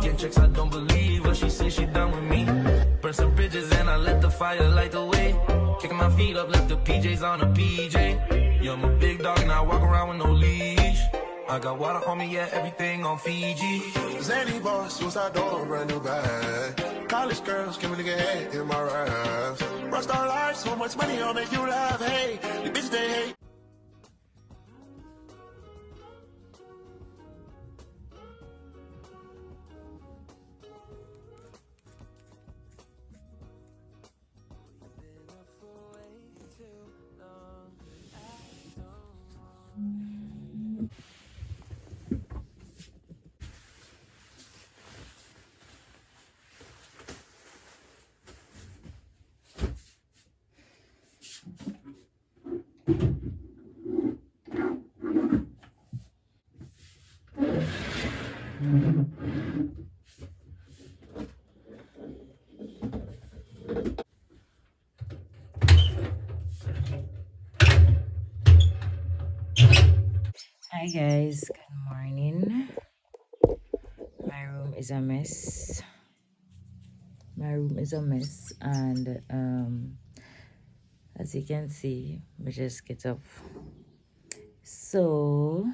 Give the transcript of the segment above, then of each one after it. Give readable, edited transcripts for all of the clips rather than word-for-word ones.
Get checks, I don't believe her. She says she done with me. Burn some bridges and I let the fire light the way. Kicking my feet up, left the PJs on a PJ. Yeah, I'm a big dog and I walk around with no leash. I got water on me, yeah, everything on Fiji. Zany boss, suicide door, brand new bag. College girls, give me the head in my raps. Rockstar life, so much money, I'll make you laugh. Hey, the bitch they hate. Hi guys, good morning. My room is a mess. And as you can see, we just get up. So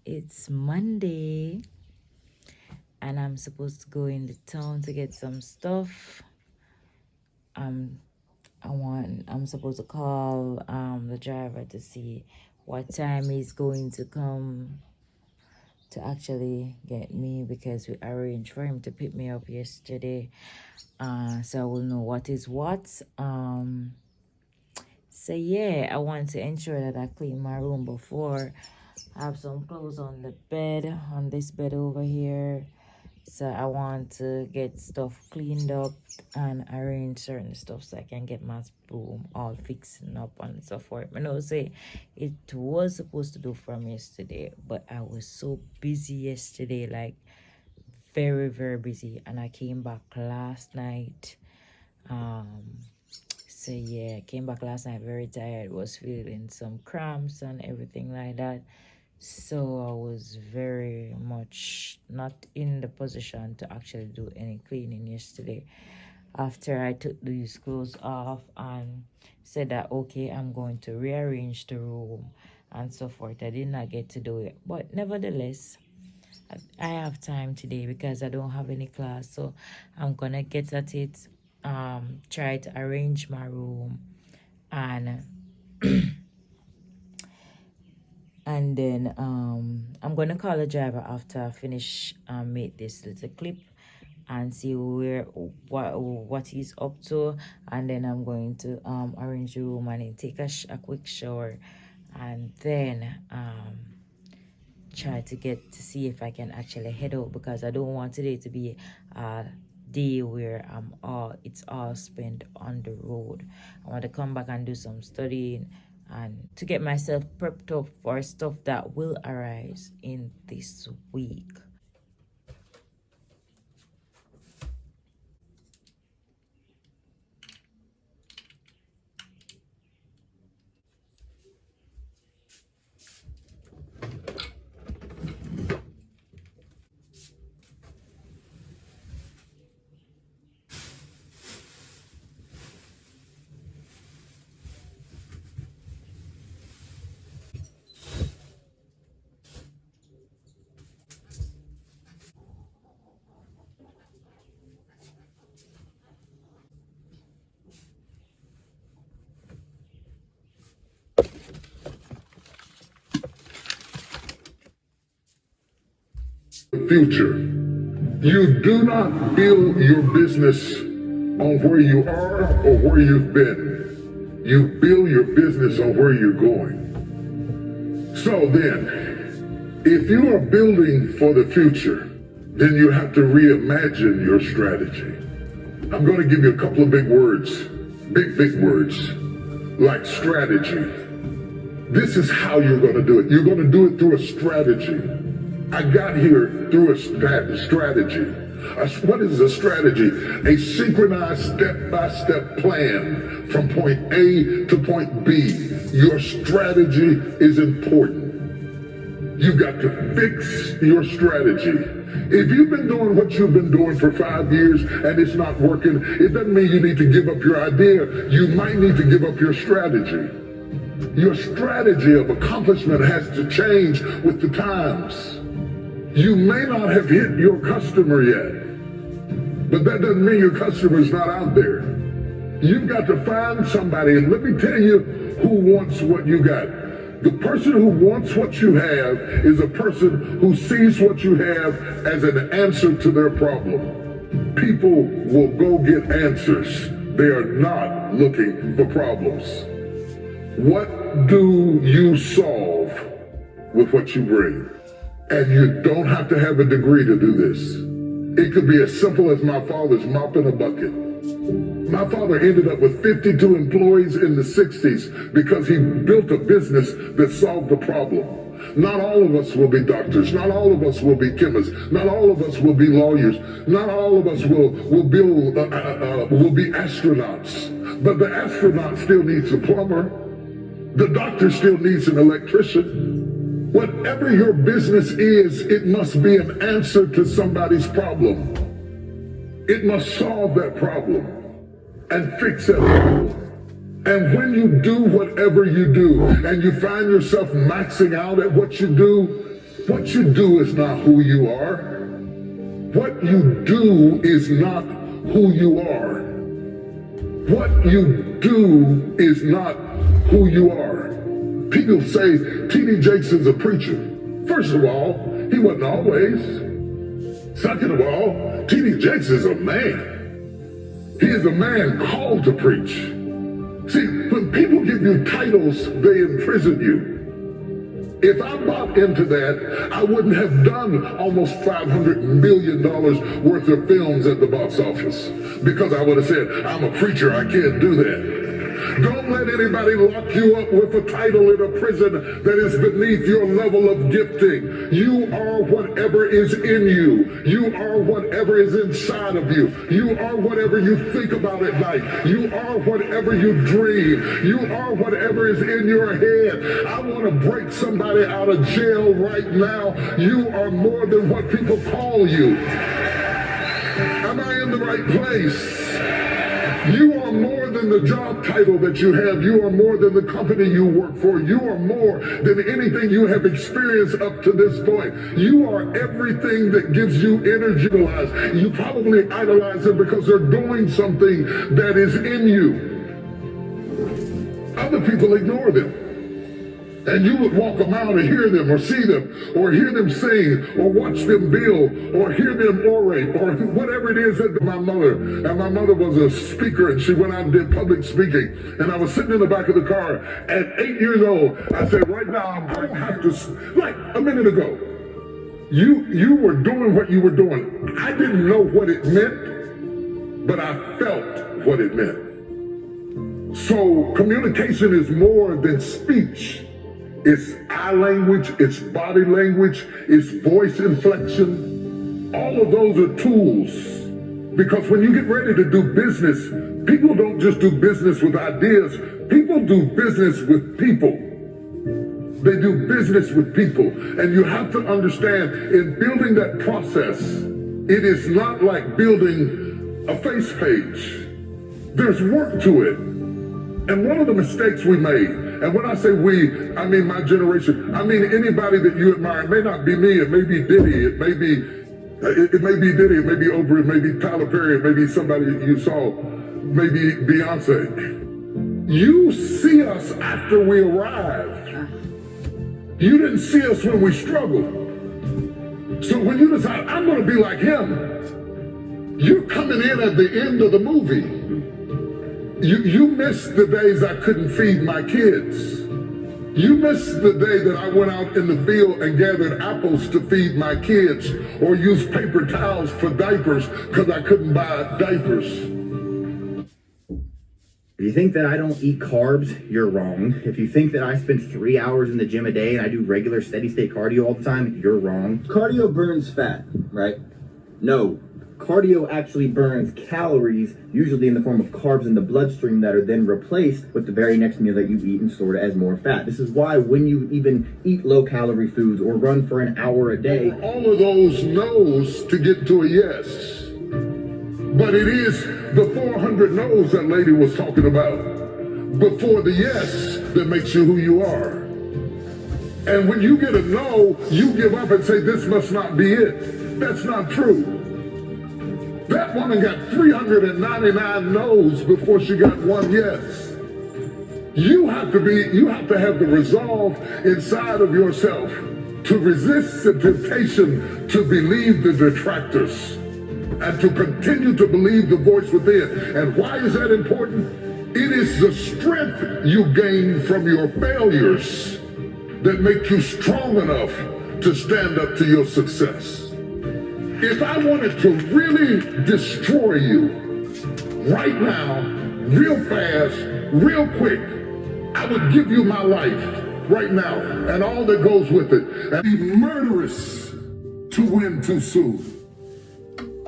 it's Monday and I'm supposed to go in the town to get some stuff. I'm supposed to call the driver to see what time he's going to come to actually get me, because we arranged for him to pick me up yesterday, so I will know what is what. So yeah, I want to ensure that I clean my room before. I have some clothes on the bed, on this bed over here, so I want to get stuff cleaned up and arrange certain stuff so I can get my room all fixing up and so forth. I know say it was supposed to do from yesterday, but I was so busy yesterday, like very, very busy, and I came back last night. So yeah, I came back last night very tired, was feeling some cramps and everything like that. So I was very much not in the position to actually do any cleaning yesterday. After I took these clothes off and said that, okay, I'm going to rearrange the room and so forth, I did not get to do it. But nevertheless, I have time today because I don't have any class. So I'm going to get at it, try to arrange my room, and and then I'm going to call the driver after I finish make this little clip and see what he's up to, and then I'm going to arrange the room and then take a quick shower, and then try to get to see if I can actually head out, because I don't want today to be a day where it's all spent on the road. I want to come back and do some studying and to get myself prepped up for stuff that will arise in this week. Future. You do not build your business on where you are or where you've been. You build your business on where you're going. So then, if you are building for the future, then you have to reimagine your strategy. I'm going to give you a couple of big words, big words, like strategy. This is how you're going to do it. You're going to do it through a strategy. I got here through a strategy. What is a strategy? A synchronized step-by-step plan from point A to point B. Your strategy is important. You've got to fix your strategy. If you've been doing what you've been doing for 5 years and it's not working, it doesn't mean you need to give up your idea. You might need to give up your strategy. Your strategy of accomplishment has to change with the times. You may not have hit your customer yet, but that doesn't mean your customer's not out there. You've got to find somebody, and let me tell you who wants what you got. The person who wants what you have is a person who sees what you have as an answer to their problem. People will go get answers. They are not looking for problems. What do you solve with what you bring? And you don't have to have a degree to do this. It could be as simple as my father's mopping a bucket. My father ended up with 52 employees in the 60s because he built a business that solved a problem. Not all of us will be doctors. Not all of us will be chemists. Not all of us will be lawyers. Not all of us will be astronauts. But the astronaut still needs a plumber. The doctor still needs an electrician. Whatever your business is, it must be an answer to somebody's problem. It must solve that problem and fix that problem. And when you do whatever you do and you find yourself maxing out at what you do is not who you are. What you do is not who you are. What you do is not who you are. People say T.D. Jakes is a preacher. First of all, he wasn't always. Second of all, T.D. Jakes is a man. He is a man called to preach. See, when people give you titles, they imprison you. If I bought into that, I wouldn't have done almost $500 million worth of films at the box office, because I would have said, I'm a preacher, I can't do that. Don't let anybody lock you up with a title in a prison that is beneath your level of gifting. You are whatever is in you. You are whatever is inside of you. You are whatever you think about at night. You are whatever you dream. You are whatever is in your head. I want to break somebody out of jail right now. You are more than what people call you. Am I in the right place? You are more than the job title that you have. You are more than the company you work for. You are more than anything you have experienced up to this point. You are everything that gives you energy. You probably idolize them because they're doing something that is in you. Other people ignore them. And you would walk them out and hear them or see them or hear them sing or watch them build or hear them orate or whatever it is that my mother was a speaker and she went out and did public speaking. And I was sitting in the back of the car at 8 years old. I said, right now I'm going to have to, like a minute ago, you were doing what you were doing. I didn't know what it meant, but I felt what it meant. So communication is more than speech. It's eye language, it's body language, it's voice inflection. All of those are tools. Because when you get ready to do business, people don't just do business with ideas. People do business with people. They do business with people. And you have to understand, in building that process, it is not like building a face page. There's work to it. And one of the mistakes we made, and when I say we, I mean my generation, I mean anybody that you admire. It may not be me, it may be Diddy, it may be Diddy, it may be Oprah, it may be Tyler Perry, it may be somebody you saw, maybe Beyonce. You see us after we arrived. You didn't see us when we struggled. So when you decide, I'm going to be like him, you're coming in at the end of the movie. You missed the days I couldn't feed my kids. You missed the day that I went out in the field and gathered apples to feed my kids or used paper towels for diapers because I couldn't buy diapers. If you think that I don't eat carbs, you're wrong. If you think that I spend 3 hours in the gym a day and I do regular steady state cardio all the time, you're wrong. Cardio burns fat, right? No. Cardio actually burns calories, usually in the form of carbs in the bloodstream that are then replaced with the very next meal that you eat and stored as more fat. This is why when you even eat low-calorie foods or run for an hour a day, all of those no's to get to a yes. But it is the 400 no's that lady was talking about before the yes that makes you who you are. And when you get a no, you give up and say, this must not be it. That's not true. That woman got 399 no's before she got one yes. You have to have the resolve inside of yourself to resist the temptation to believe the detractors and to continue to believe the voice within. And why is that important? It is the strength you gain from your failures that make you strong enough to stand up to your success. If I wanted to really destroy you right now, real fast, real quick, I would give you my life right now and all that goes with it, and be murderous to win too soon.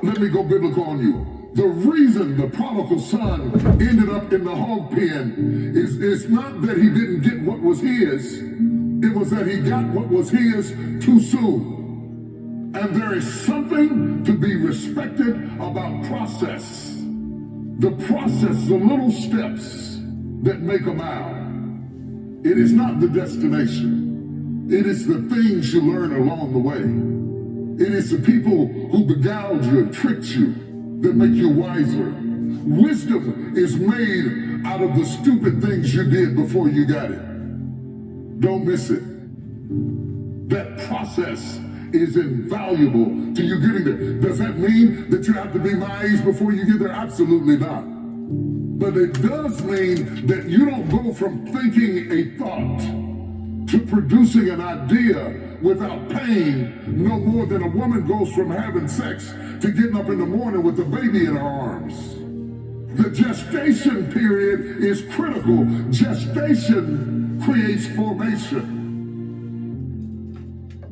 Let me go biblical on you. The reason the prodigal son ended up in the hog pen is not that he didn't get what was his, it was that he got what was his too soon. And there is something to be respected about process. The process, the little steps that make a mile. It is not the destination. It is the things you learn along the way. It is the people who beguiled you and tricked you that make you wiser. Wisdom is made out of the stupid things you did before you got it. Don't miss it. That process is invaluable to you getting there. Does that mean that you have to be my age before you get there? Absolutely not. But it does mean that you don't go from thinking a thought to producing an idea without pain no more than a woman goes from having sex to getting up in the morning with a baby in her arms. The gestation period is critical. Gestation creates formation.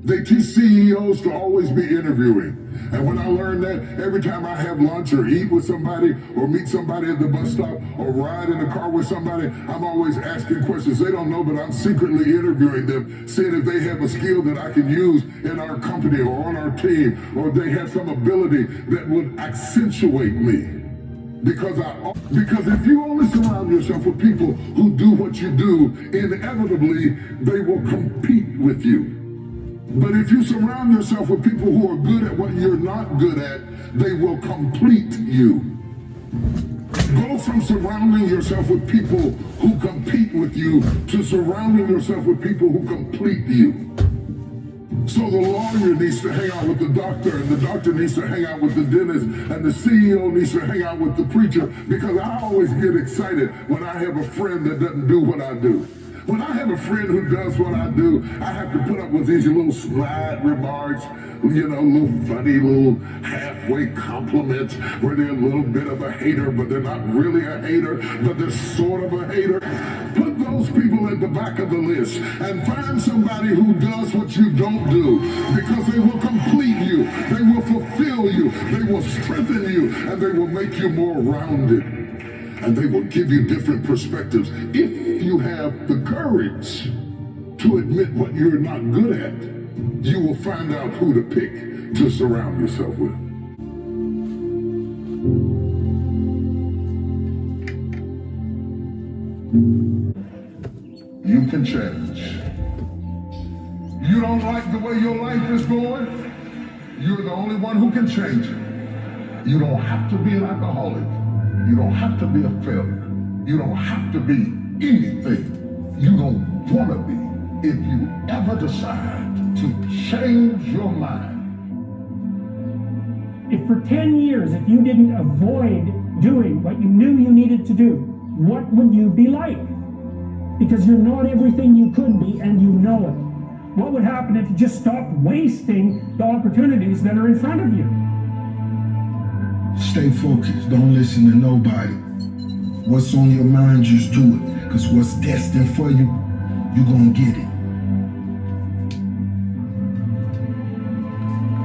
They teach CEOs to always be interviewing. And when I learned that, every time I have lunch or eat with somebody or meet somebody at the bus stop or ride in the car with somebody, I'm always asking questions. They don't know, but I'm secretly interviewing them, seeing if they have a skill that I can use in our company or on our team, or they have some ability that would accentuate me. Because if you only surround yourself with people who do what you do, inevitably they will compete with you. But if you surround yourself with people who are good at what you're not good at, they will complete you. Go from surrounding yourself with people who compete with you to surrounding yourself with people who complete you. So the lawyer needs to hang out with the doctor, and the doctor needs to hang out with the dentist, and the CEO needs to hang out with the preacher, because I always get excited when I have a friend that doesn't do what I do. When I have a friend who does what I do, I have to put up with these little snide remarks, little funny little halfway compliments where they're a little bit of a hater, but they're not really a hater, but they're sort of a hater. Put those people at the back of the list and find somebody who does what you don't do, because they will complete you, they will fulfill you, they will strengthen you, and they will make you more rounded. And they will give you different perspectives if you have the courage to admit what you're not good at. You will find out who to pick to surround yourself with. You can change. You don't like the way your life is going? You're the only one who can change it. You don't have to be an alcoholic. You don't have to be a failure. You don't have to be anything you don't want to be if you ever decide to change your mind. If for 10 years, if you didn't avoid doing what you knew you needed to do, what would you be like? Because you're not everything you could be, and you know it. What would happen if you just stopped wasting the opportunities that are in front of you? Stay focused. Don't listen to nobody. What's on your mind, just do it. Because what's destined for you, you're going to get it.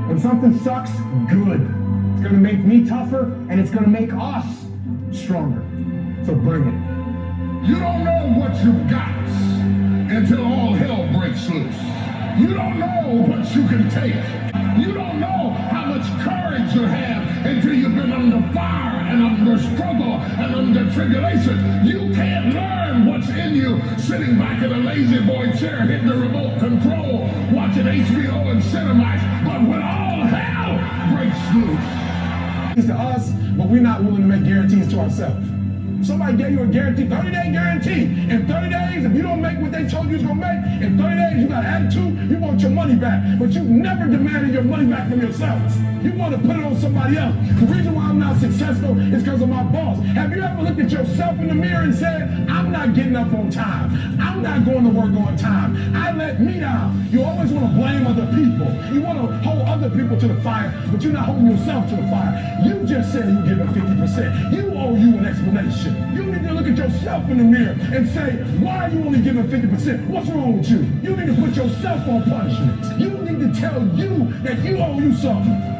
When something sucks, good. It's gonna make me tougher, and it's gonna make us stronger. So bring it. You don't know what you've got until all hell breaks loose. You don't know what you can take. You don't know how much courage you have until you've been under fire and under struggle and under tribulation. You can't learn what's in you sitting back in a lazy boy chair hitting the remote control, watching HBO and Cinemax. But when all hell breaks loose. It's to us, but we're not willing to make guarantees to ourselves. Somebody gave you a guarantee, 30-day guarantee. In 30 days, if you don't make what they told you was gonna make, in 30 days you got attitude, you want your money back. But you never demanded your money back from yourselves. You want to put it on somebody else. The reason why I'm not successful is because of my boss. Have you ever looked at yourself in the mirror and said, I'm not getting up on time. I'm not going to work on time. I let me down. You always want to blame other people. You want to hold other people to the fire, but you're not holding yourself to the fire. You just said you give them 50%. You owe you an explanation. You need to look at yourself in the mirror and say, why are you only giving 50%? What's wrong with you? You need to put yourself on punishment. You need to tell you that you owe you something.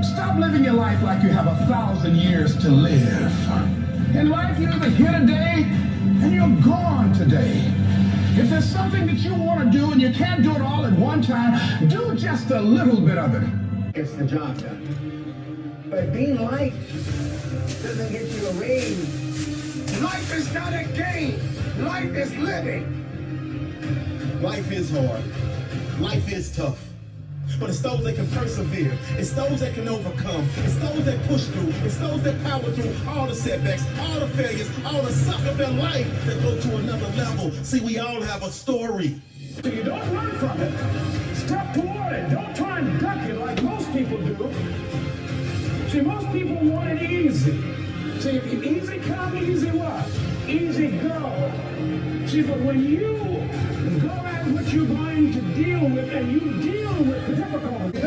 Stop living your life like you have 1,000 years to live. In life, you're either here today and you're gone today. If there's something that you want to do and you can't do it all at one time, do just a little bit of it. Gets the job done. But being liked doesn't get you a raise. Life is not a game. Life is living. Life is hard. Life is tough. But it's those that can persevere. It's those that can overcome. It's those that push through. It's those that power through all the setbacks, all the failures, all the suck of their life that go to another level. See, we all have a story. So you don't run from it. Step toward it. Don't try and duck it like most people do. See, most people want it easy. See, easy come, easy what? Easy go. See, but when you go at what you're going to deal with and you deal with the difficulty,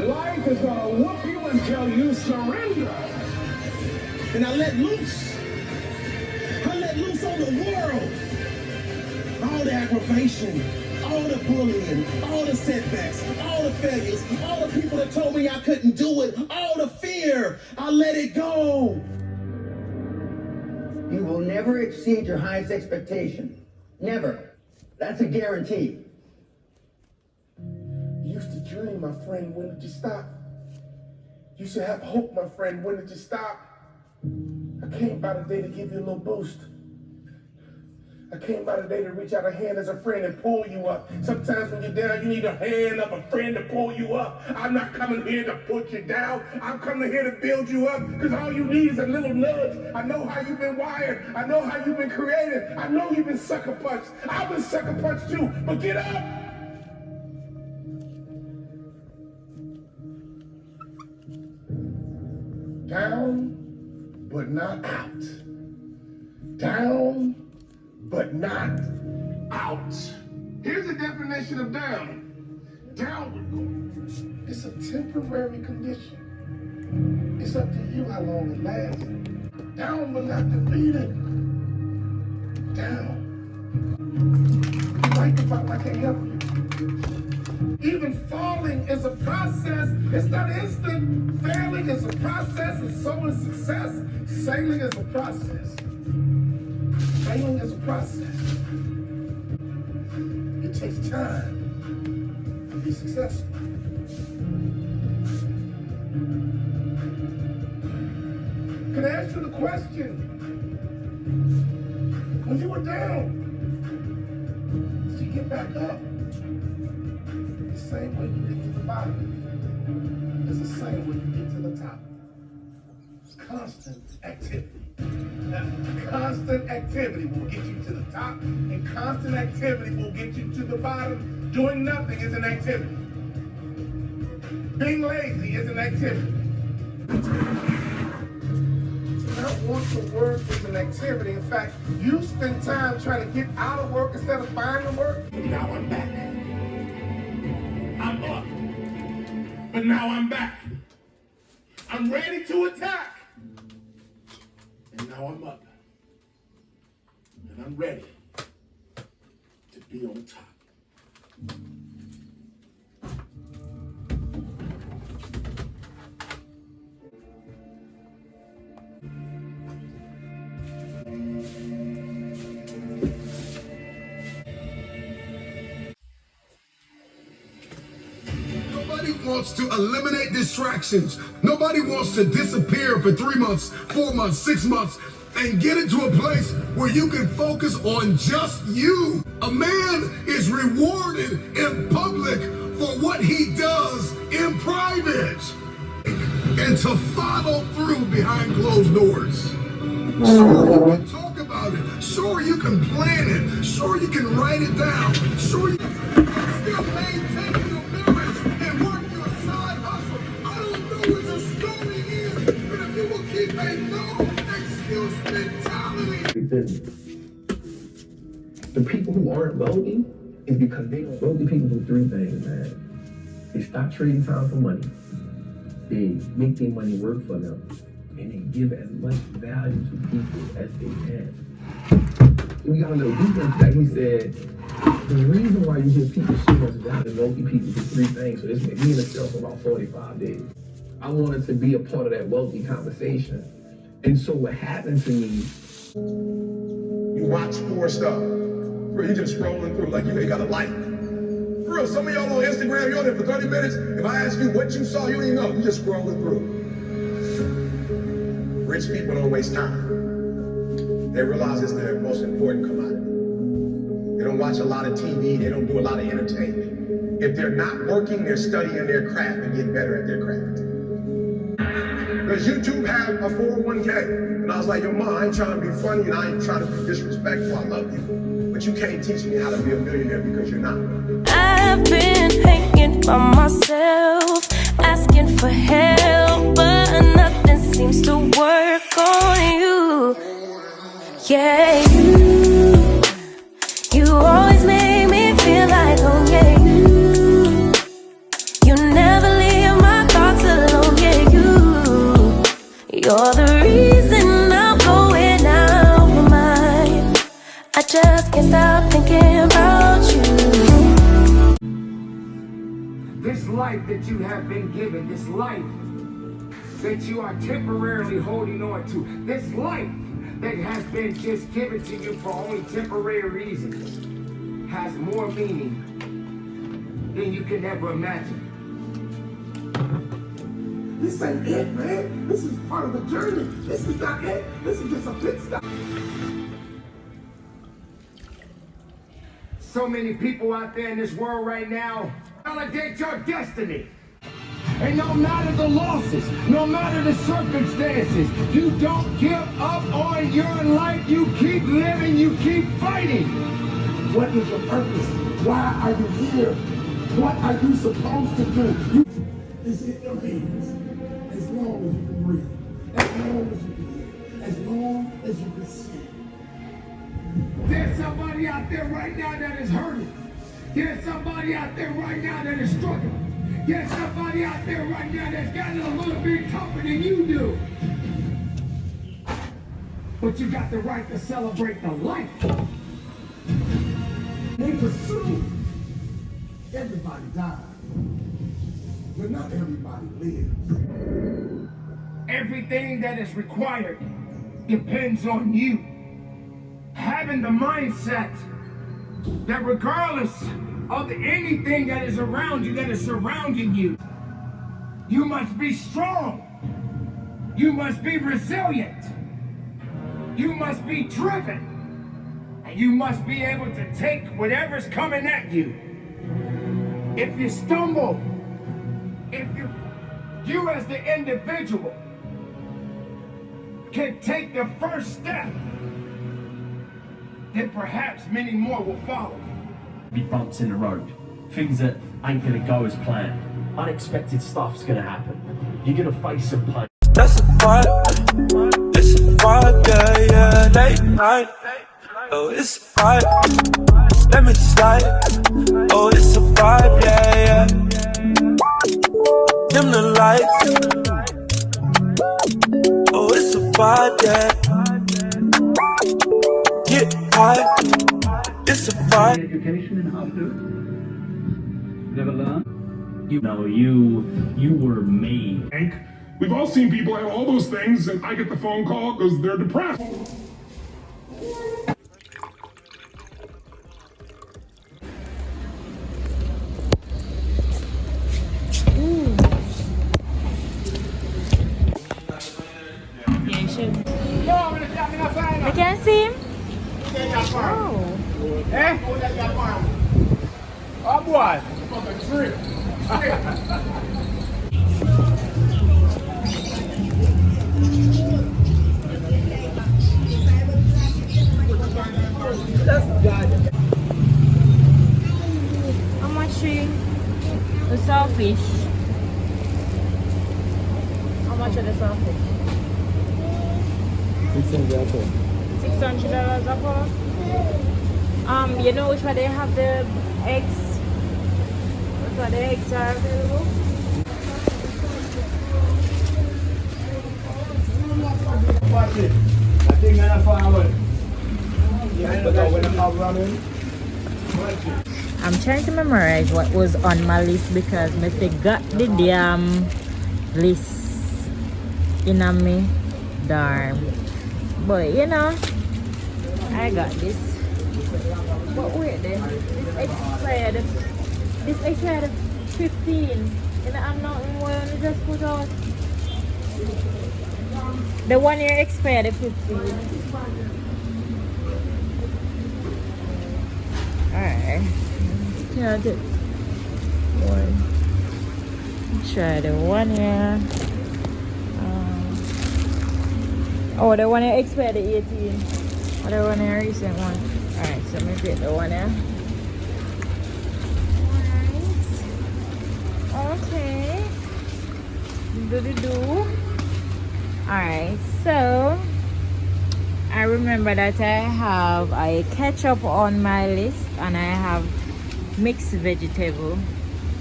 life is going to whoop you until you surrender. And I let loose. I let loose on the world. All the aggravation, all the bullying, all the setbacks, all the failures, all the people that told me I couldn't do it, all the fear, I let it go. You will never exceed your highest expectation. Never. That's a guarantee. You used to dream, my friend, when did you stop? You should have hope, my friend, when did you stop? I came by today to give you a little boost. I came by today to reach out a hand as a friend and pull you up. Sometimes when you're down, you need a hand of a friend to pull you up. I'm not coming here to put you down. I'm coming here to build you up because all you need is a little nudge. I know how you've been wired. I know how you've been created. I know you've been sucker punched. I've been sucker punched too, but get up. Down, but not out. Down, but not out. Here's the definition of down. Downward going. It's a temporary condition. It's up to you how long it lasts. Down but not defeated. Down. You like the fact I can't help you. Even falling is a process. It's not instant. Failing is a process, and so is success. Sailing is a process. Failing is a process. It takes time to be successful. Can I ask you the question? When you were down, did you get back up? The same way you get to the bottom is the same way you get to the top. It's constant activity. Constant activity will get you to the top, and constant activity will get you to the bottom. Doing nothing is an activity. Being lazy is an activity. Not want to work is an activity. In fact, you spend time trying to get out of work instead of finding work. But now I'm back. I'm up. But now I'm back. I'm ready to attack. And now I'm up. And I'm ready to be on top. wants to eliminate distractions. Nobody wants to disappear for 3 months, 4 months, 6 months, and get into a place where you can focus on just you. A man is rewarded in public for what he does in private, and to follow through behind closed doors. Sure, you can talk about it. Sure, you can plan it. Sure, you can write it down. Sure, you can still maintain your marriage and work your side hustle. I don't know what your story is, but if you will keep a no excuse mentality. Business. The people who aren't wealthy is because they don't. Wealthy people do 3 things, man. They stop trading time for money. They make their money work for them. And they give as much value to people as they can. We got a little deeper into that. He said, the reason why you give people so much value to wealthy people do 3 things. So this made me in itself for about 45 days. I wanted to be a part of that wealthy conversation. And so what happened to me, You watch sports stuff, bro, you just scrolling through like you ain't got a life. For real, some of y'all on Instagram, you're on there for 30 minutes. If I ask you what you saw, you don't even know. You just scrolling through. Rich people don't waste time. They realize it's their most important commodity. They don't watch a lot of TV. They don't do a lot of entertainment. If they're not working, they're studying their craft and getting better at their craft. Because YouTube had a 401k. And I was like, yo, Ma, I ain't trying to be funny and I ain't trying to be disrespectful. I love you. But you can't teach me how to be a millionaire because you're not. I've been hanging by myself, asking for help, but nothing seems to work on you. Yeah, you always make me feel like, oh yeah, you never leave my thoughts alone, yeah, you're the reason I'm going out of my mind. I just can't stop thinking about you. This life that you have been given, this life that you are temporarily holding on to, this life that has been just given to you for only temporary reasons, has more meaning than you can ever imagine. This ain't it, man. This is part of the journey. This is not it. This is just a pit stop. So many people out there in this world right now validate your destiny. And no matter the losses, no matter the circumstances, you don't give up on your life. You keep living, you keep fighting. What is your purpose? Why are you here? What are you supposed to do? It's in your hands. As long as you can breathe. As long as you can live. As long as you can see. There's somebody out there right now that is hurting. There's somebody out there right now that is struggling. There's somebody out there right now that's got it a little bit tougher than you do. But you got the right to celebrate the life. They pursue. Everybody dies. But not everybody lives. Everything that is required depends on you. Having the mindset that regardless of anything that is around you, that is surrounding you, you must be strong. You must be resilient. You must be driven. And you must be able to take whatever's coming at you. If you stumble, if you as the individual can take the first step, then perhaps many more will follow. Be bumps in the road, things that ain't gonna go as planned. Unexpected stuff's gonna happen. You're gonna face some pain. That's a vibe. It's a vibe, yeah, yeah. Late night. Oh, it's a vibe. Let me slide. Oh, it's a vibe, yeah, yeah. Dim the lights. Oh, it's a vibe, yeah. Get high. It's a vibe. Education and how to never learn. You know, you were made. We've all seen people have all those things, and I get the phone call because they're depressed. Ooh. boy. Fucking trip. How much the saltfish? How much are the saltfish? $600 a pound. You know which one they have the eggs? Which one the eggs are available? I'm trying to memorize what was on my list because I forgot the damn list in me darn. But you know, I got this. But wait then, this expired 15 and I'm not going to just put out the 1 year expired 15. Alright, yeah, try the 1 year. Oh, the 1 year expired 18. Or the 1 year recent one. Alright, so I'm gonna get the 1 year. Alright. Okay. Do. Alright, so I remember that I have a ketchup on my list and I have mixed vegetable.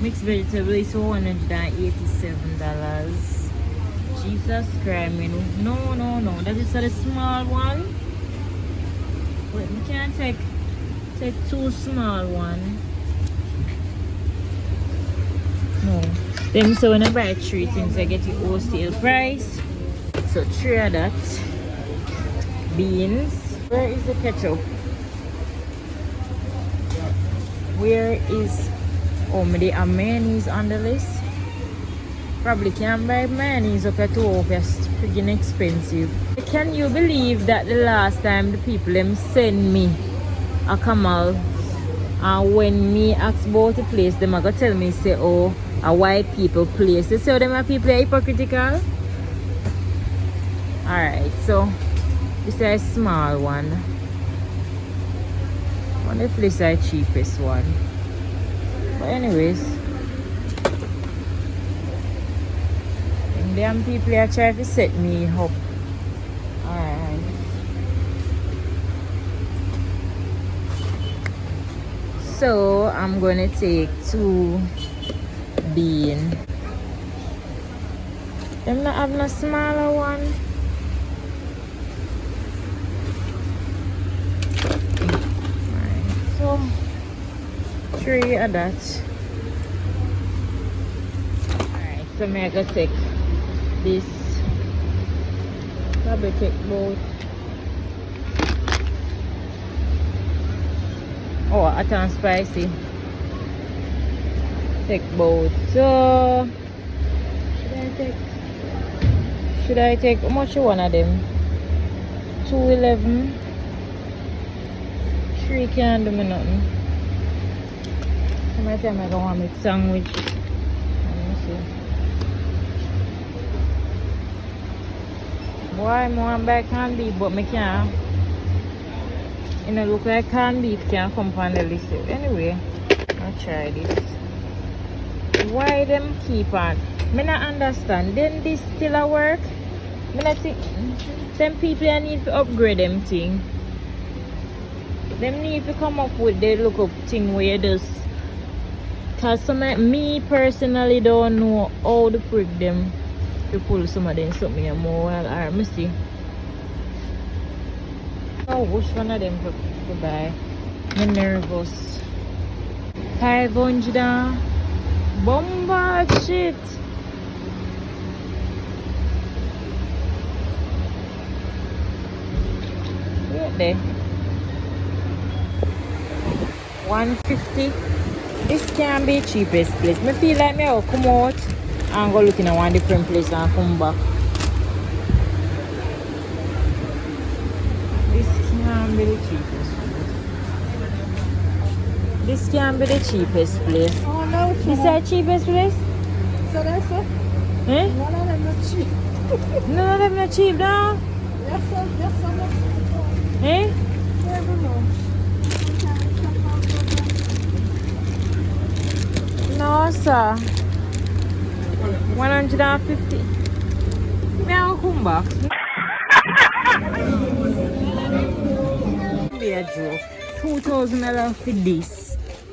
Mixed vegetable is $187. Jesus Christ, no, that is a small one. Wait, we can't take two small one. No. Then so when I buy 3 things I get the wholesale price. So 3 of that. Beans. Where is the ketchup? Where is maybe a mayonnaise on the list? Probably can't buy mayonnaise up at all, it's freaking expensive. Can you believe that the last time the people them send me a Kamal and when me ask about the place, them are gonna tell me say, oh, a white people place. They say them are people are hypocritical. Alright, so this is a small one. One of the place is the cheapest one. But anyways, damn people are trying to set me up. Alright. So I'm gonna take 2 beans. Them not have no smaller one. Alright, so 3 of that. Alright, so I'm gonna take this. Probably take both. Oh, I turn spicy. Take both. So should I take how much one of them? 211. 3 can't do me nothing. Sometimes I don't want to make sandwich. Let me see. Why more buy canned beef but me can't. It don't look like canned beef can come on the list. Anyway, I'll try this. Why them keep on? Me not understand. Then this still a work? Me not think them people need to upgrade them thing. Them need to come up with the look up thing where does. Cause me personally don't know how to freak them to pull some of them something more well. Alright, me see. Oh, which one of them to buy? I'm nervous. 500 bomba shit. Wait there. 150. This can be cheapest place. I feel like me will come out and go looking at one different place and come back. This can be the cheapest. This can be the cheapest place. Oh no, This is the cheapest place? So that's it. Eh? None of them not cheap. None of them not cheap now? Yes, sir. Yes, sir. Eh? Never know. No, sir. 150. Now come back. Be a joke. $2,000 for this.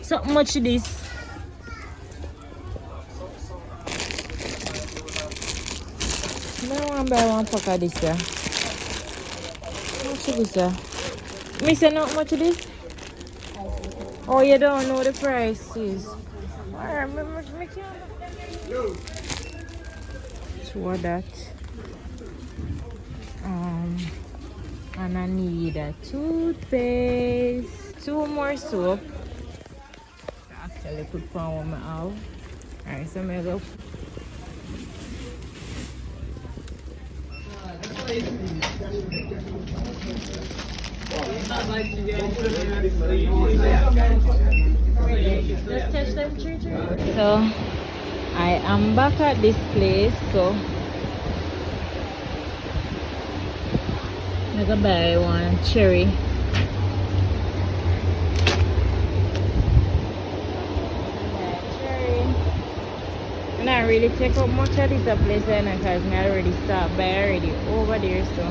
So much this. I want to buy one pack of this. How much is this? Me say not much of this? Oh, you don't know the prices. Alright, me can't. So that. And I need a toothpaste, 2 more soap. Actually put one on my out. Alright, so I'm go. Just touch them, so I am back at this place, so I'm gonna buy one cherry. And I really take up much of this place because I already start by already over there, so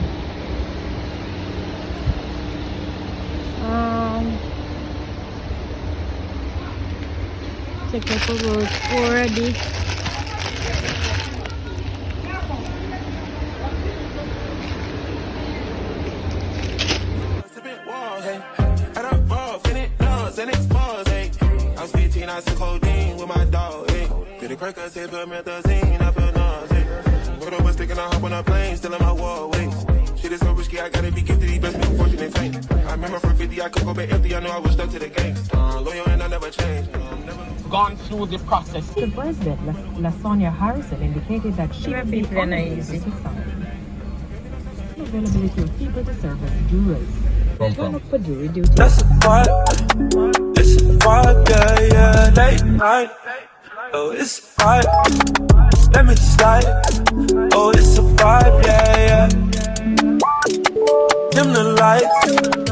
take up about 4 of this. I took codeine with my dog, eh? Did the crackers say promethazine, I feel nauseous. Put up a stick and I hop on a plane, still in my wallways. Shit is so risky, I gotta be gifted, these best fortunate tank. I remember from 50, I could go back empty, I know I was stuck to the game. Loyal and I never changed. Gone through the process. The president, LaSonia Harrison, indicated that she would be easy. Availability of people to serve as jurors. Turn up for jury duty. That's a vibe. It's a vibe, yeah, late night. Oh, it's a vibe. Let me just slide. Oh, it's a vibe, yeah. Dim the lights.